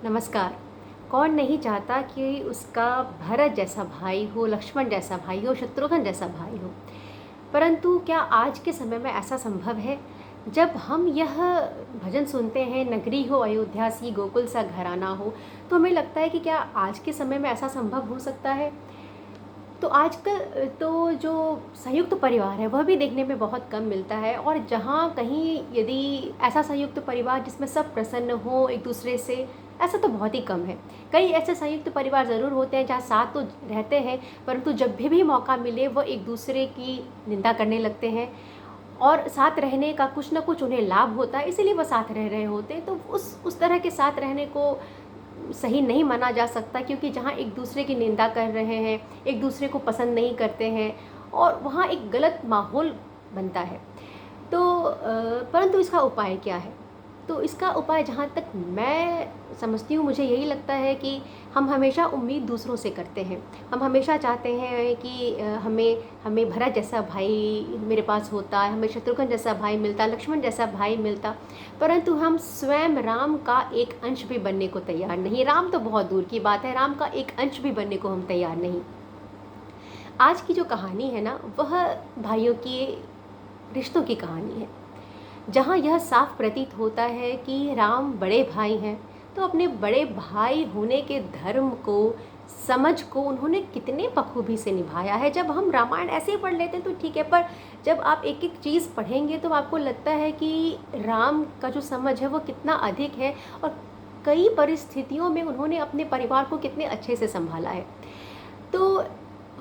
नमस्कार। कौन नहीं चाहता कि उसका भरत जैसा भाई हो, लक्ष्मण जैसा भाई हो, शत्रुघ्न जैसा भाई हो। परंतु क्या आज के समय में ऐसा संभव है? जब हम यह भजन सुनते हैं, नगरी हो अयोध्या सी, गोकुल सा घराना हो, तो हमें लगता है कि क्या आज के समय में ऐसा संभव हो सकता है? तो आजकल तो जो संयुक्त परिवार है वह भी देखने में बहुत कम मिलता है, और जहाँ कहीं यदि ऐसा संयुक्त परिवार जिसमें सब प्रसन्न हो एक दूसरे से, ऐसा तो बहुत ही कम है। कई ऐसे संयुक्त परिवार ज़रूर होते हैं जहाँ साथ तो रहते हैं, परंतु जब भी मौका मिले वह एक दूसरे की निंदा करने लगते हैं, और साथ रहने का कुछ ना कुछ उन्हें लाभ होता है, इसीलिए वह साथ रह रहे होते हैं। तो उस तरह के साथ रहने को सही नहीं माना जा सकता, क्योंकि जहाँ एक दूसरे की निंदा कर रहे हैं, एक दूसरे को पसंद नहीं करते हैं, और वहाँ एक गलत माहौल बनता है। तो परंतु इसका उपाय क्या है? तो इसका उपाय जहाँ तक मैं समझती हूँ, मुझे यही लगता है कि हम हमेशा उम्मीद दूसरों से करते हैं। हम हमेशा चाहते हैं कि हमें हमें भरत जैसा भाई मेरे पास होता, हमें शत्रुघ्न जैसा भाई मिलता, लक्ष्मण जैसा भाई मिलता। परंतु हम स्वयं राम का एक अंश भी बनने को तैयार नहीं। राम तो बहुत दूर की बात है, राम का एक अंश भी बनने को हम तैयार नहीं। आज की जो कहानी है ना, वह भाइयों की रिश्तों की कहानी है, जहाँ यह साफ प्रतीत होता है कि राम बड़े भाई हैं, तो अपने बड़े भाई होने के धर्म को, समझ को उन्होंने कितने बखूबी से निभाया है। जब हम रामायण ऐसे ही पढ़ लेते हैं तो ठीक है, पर जब आप एक एक चीज़ पढ़ेंगे तो आपको लगता है कि राम का जो समझ है वो कितना अधिक है, और कई परिस्थितियों में उन्होंने अपने परिवार को कितने अच्छे से संभाला है। तो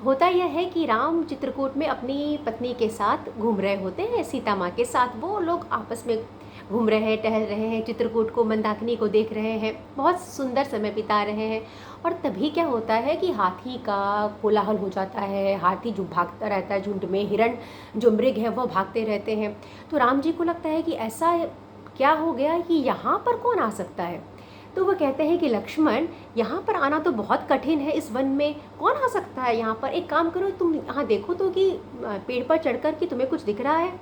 होता यह है कि राम चित्रकूट में अपनी पत्नी के साथ घूम रहे होते हैं, सीता माँ के साथ वो लोग आपस में घूम रहे हैं, टहल रहे हैं, चित्रकूट को, मंदाकिनी को देख रहे हैं, बहुत सुंदर समय बिता रहे हैं। और तभी क्या होता है कि हाथी का कोलाहल हो जाता है, हाथी जो भागता रहता है झुंड में, हिरण जो मृग है वो भागते रहते हैं। तो राम जी को लगता है कि ऐसा क्या हो गया कि यहाँ पर कौन आ सकता है। तो वो कहते हैं कि लक्ष्मण, यहाँ पर आना तो बहुत कठिन है, इस वन में कौन आ सकता है यहाँ पर? एक काम करो, तुम यहाँ देखो तो कि पेड़ पर चढ़कर कि तुम्हें कुछ दिख रहा है।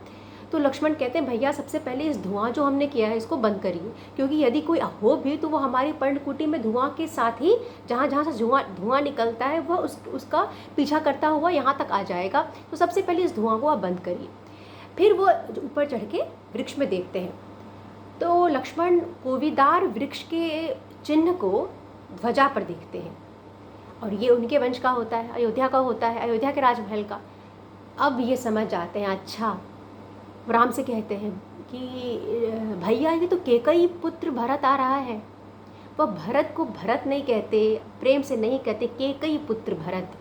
तो लक्ष्मण कहते हैं, भैया सबसे पहले इस धुआं जो हमने किया है इसको बंद करिए, क्योंकि यदि कोई हो भी तो वो हमारी पर्णकुटी में धुआं के साथ ही, जहाँ जहाँ से धुआं धुआं निकलता है वह उसका पीछा करता हुआ यहाँ तक आ जाएगा। तो सबसे पहले इस धुआं को आप बंद करिए। फिर वो ऊपर चढ़ के वृक्ष में देखते हैं, तो लक्ष्मण कोविदार वृक्ष के चिन्ह को ध्वजा पर देखते हैं, और ये उनके वंश का होता है, अयोध्या का होता है, अयोध्या के राजमहल का। अब ये समझ जाते हैं, अच्छा। राम से कहते हैं कि भैया ये तो केकई पुत्र भरत आ रहा है। वह भरत को भरत नहीं कहते, प्रेम से नहीं कहते, केकई पुत्र भरत,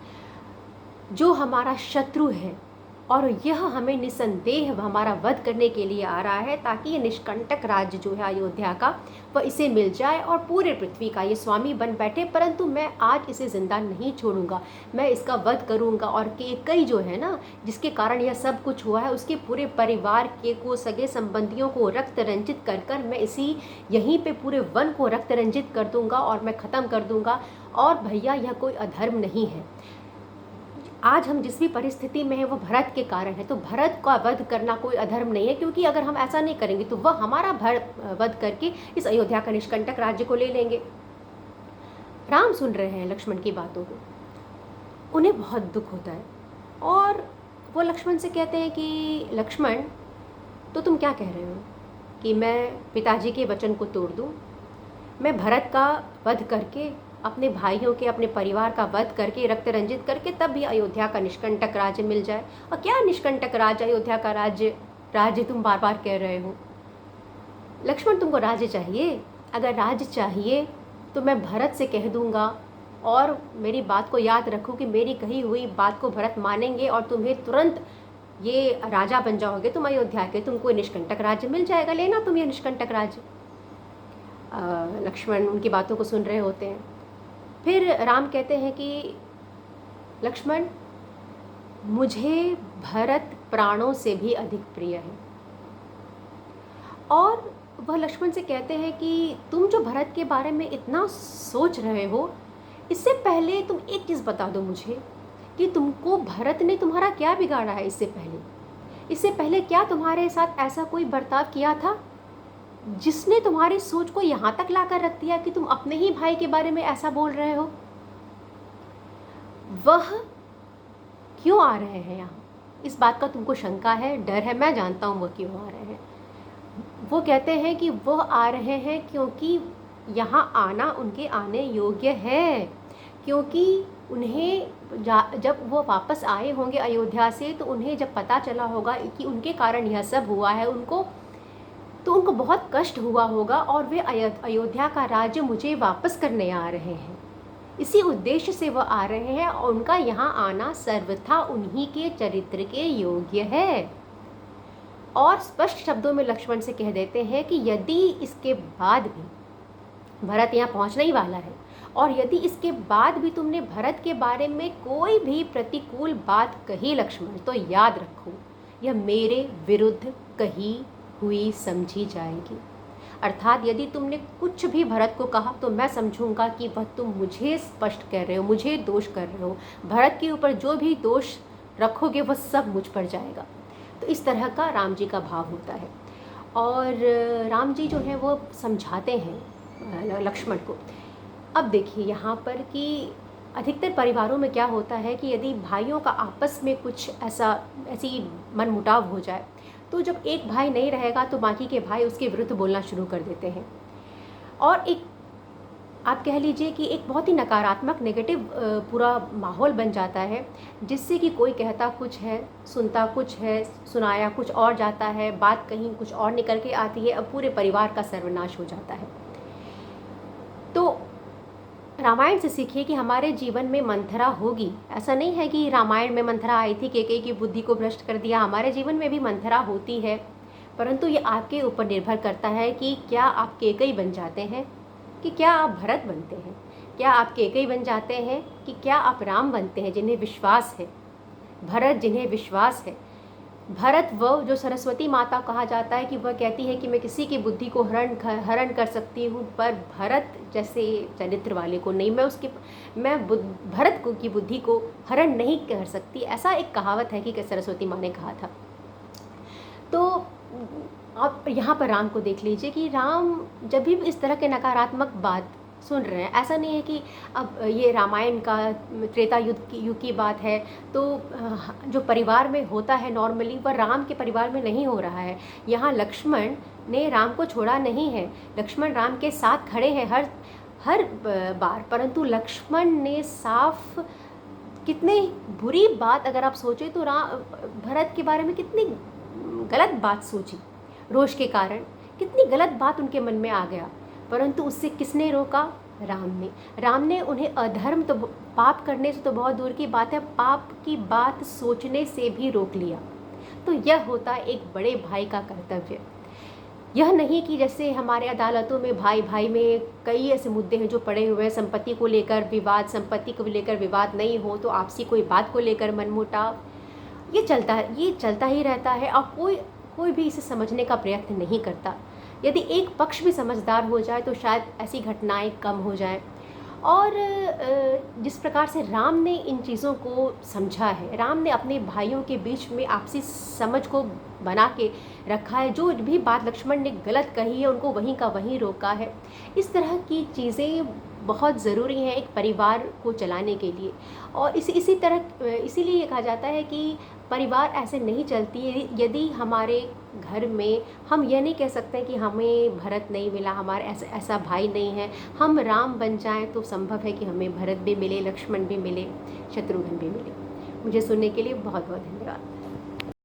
जो हमारा शत्रु है, और यह हमें निसंदेह हमारा वध करने के लिए आ रहा है, ताकि ये निष्कंटक राज्य जो है अयोध्या का, वह इसे मिल जाए और पूरे पृथ्वी का ये स्वामी बन बैठे। परंतु मैं आज इसे जिंदा नहीं छोड़ूंगा, मैं इसका वध करूंगा। और केकई जो है ना, जिसके कारण यह सब कुछ हुआ है, उसके पूरे परिवार के को, सगे संबंधियों को रक्त रंजित कर कर मैं इसी यहीं पे पूरे वन को रक्त रंजित कर दूंगा और मैं ख़त्म कर दूंगा। और भैया यह कोई अधर्म नहीं है, आज हम जिस भी परिस्थिति में है वो भरत के कारण है। तो भरत का वध करना कोई अधर्म नहीं है, क्योंकि अगर हम ऐसा नहीं करेंगे तो वह हमारा वध करके इस अयोध्या का निष्कंटक राज्य को ले लेंगे। राम सुन रहे हैं लक्ष्मण की बातों को, उन्हें बहुत दुख होता है, और वो लक्ष्मण से कहते हैं कि लक्ष्मण, तो तुम क्या कह रहे हो कि मैं पिताजी के वचन को तोड़ दूं? मैं भरत का वध करके, अपने भाइयों के, अपने परिवार का वध करके, रक्त रंजित करके, तब भी अयोध्या का निष्कंटक राज्य मिल जाए। और क्या निष्कंटक राज्य, अयोध्या का राज्य? राज्य तुम बार बार कह रहे हो। लक्ष्मण, तुमको राज्य चाहिए? अगर राज्य चाहिए तो मैं भरत से कह दूंगा, और मेरी बात को याद रखो कि मेरी कही हुई बात को भरत मानेंगे, और तुम्हें तुरंत ये राजा बन जाओगे तुम अयोध्या के, तुमको निष्कंटक राज्य मिल जाएगा, लेना तुम ये निष्कंटक राज्य। लक्ष्मण उनकी बातों को सुन रहे होते हैं। फिर राम कहते हैं कि लक्ष्मण, मुझे भरत प्राणों से भी अधिक प्रिय है। और वह लक्ष्मण से कहते हैं कि तुम जो भरत के बारे में इतना सोच रहे हो, इससे पहले तुम एक चीज़ बता दो मुझे कि तुमको भरत ने तुम्हारा क्या बिगाड़ा है? इससे पहले क्या तुम्हारे साथ ऐसा कोई बर्ताव किया था? जिसने तुम्हारी सोच को यहाँ तक ला कर रख दिया कि तुम अपने ही भाई के बारे में ऐसा बोल रहे हो, वह क्यों आ रहे हैं यहाँ? इस बात का तुमको शंका है, डर है, मैं जानता हूँ वह क्यों आ रहे हैं। वो कहते हैं कि वह आ रहे हैं क्योंकि यहाँ आना उनके आने योग्य है, क्योंकि उन्हें जब वो वापस आए होंगे अयोध्या से, तो उन्हें जब पता चला होगा कि उनके कारण यह सब हुआ है, तो उनको बहुत कष्ट हुआ होगा और वे अयोध्या का राज्य मुझे वापस करने आ रहे हैं। इसी उद्देश्य से वह आ रहे हैं और उनका यहाँ आना सर्वथा उन्हीं के चरित्र के योग्य है। और स्पष्ट शब्दों में लक्ष्मण से कह देते हैं कि यदि इसके बाद भी भरत यहाँ पहुँचने ही वाला है, और यदि इसके बाद भी तुमने भरत के बारे में कोई भी प्रतिकूल बात कही लक्ष्मण, तो याद रखो यह मेरे विरुद्ध कही हुई समझी जाएगी। अर्थात यदि तुमने कुछ भी भरत को कहा तो मैं समझूंगा कि वह तुम मुझे स्पष्ट कर रहे हो, मुझे दोष कर रहे हो। भरत के ऊपर जो भी दोष रखोगे वह सब मुझ पर जाएगा। तो इस तरह का राम जी का भाव होता है। और राम जी जो है वो समझाते हैं लक्ष्मण को। अब देखिए यहाँ पर कि अधिकतर परिवारों में क्या होता है कि यदि भाइयों का आपस में कुछ ऐसी मनमुटाव हो जाए, तो जब एक भाई नहीं रहेगा तो बाकी के भाई उसके विरुद्ध बोलना शुरू कर देते हैं, और एक आप कह लीजिए कि एक बहुत ही नकारात्मक नेगेटिव पूरा माहौल बन जाता है, जिससे कि कोई कहता कुछ है, सुनता कुछ है, सुनाया कुछ और जाता है, बात कहीं कुछ और निकल के आती है, अब पूरे परिवार का सर्वनाश हो जाता है। तो रामायण से सीखिए कि हमारे जीवन में मंथरा होगी। ऐसा नहीं है कि रामायण में मंथरा आई थी, कैकेयी की बुद्धि को भ्रष्ट कर दिया। हमारे जीवन में भी मंथरा होती है, परंतु ये आपके ऊपर निर्भर करता है कि क्या आप कैकेयी बन जाते हैं कि क्या आप भरत बनते हैं, क्या आप कैकेयी बन जाते हैं कि क्या आप राम बनते हैं जिन्हें विश्वास है, भरत जिन्हें विश्वास है। भरत वह जो सरस्वती माता कहा जाता है कि वह कहती है कि मैं किसी की बुद्धि को हरण कर सकती हूँ, पर भरत जैसे चरित्र वाले को नहीं, मैं भरत की बुद्धि को हरण नहीं कर सकती। ऐसा एक कहावत है कि सरस्वती माँ ने कहा था। तो आप यहाँ पर राम को देख लीजिए कि राम जब भी इस तरह के नकारात्मक बात सुन रहे हैं, ऐसा नहीं है कि अब ये रामायण का त्रेता युग की बात है, तो जो परिवार में होता है नॉर्मली वह राम के परिवार में नहीं हो रहा है। यहाँ लक्ष्मण ने राम को छोड़ा नहीं है, लक्ष्मण राम के साथ खड़े हैं हर बार, परंतु लक्ष्मण ने साफ कितनी बुरी बात अगर आप सोचें तो भरत के बारे में कितनी गलत बात सोची, रोष के कारण कितनी गलत बात उनके मन में आ गया, परंतु उससे किसने रोका? राम ने उन्हें अधर्म तो पाप करने से तो बहुत दूर की बात है, पाप की बात सोचने से भी रोक लिया। तो यह होता है एक बड़े भाई का कर्तव्य। यह नहीं कि जैसे हमारे अदालतों में भाई भाई में कई ऐसे मुद्दे हैं जो पड़े हुए हैं, संपत्ति को लेकर विवाद नहीं हो तो आपसी कोई बात को लेकर मनमुटाव, ये चलता ही रहता है और कोई भी इसे समझने का प्रयत्न नहीं करता। यदि एक पक्ष भी समझदार हो जाए तो शायद ऐसी घटनाएं कम हो जाएं। और जिस प्रकार से राम ने इन चीज़ों को समझा है, राम ने अपने भाइयों के बीच में आपसी समझ को बना के रखा है, जो भी बात लक्ष्मण ने गलत कही है उनको वहीं का वहीं रोका है। इस तरह की चीज़ें बहुत ज़रूरी हैं एक परिवार को चलाने के लिए। और इसीलिए ये कहा जाता है कि परिवार ऐसे नहीं चलती है यदि हमारे घर में हम ये नहीं कह सकते कि हमें भरत नहीं मिला, हमारे ऐसा भाई नहीं है, हम राम बन जाएं तो संभव है कि हमें भरत भी मिले, लक्ष्मण भी मिले, शत्रुघ्न भी मिले। मुझे सुनने के लिए बहुत बहुत धन्यवाद।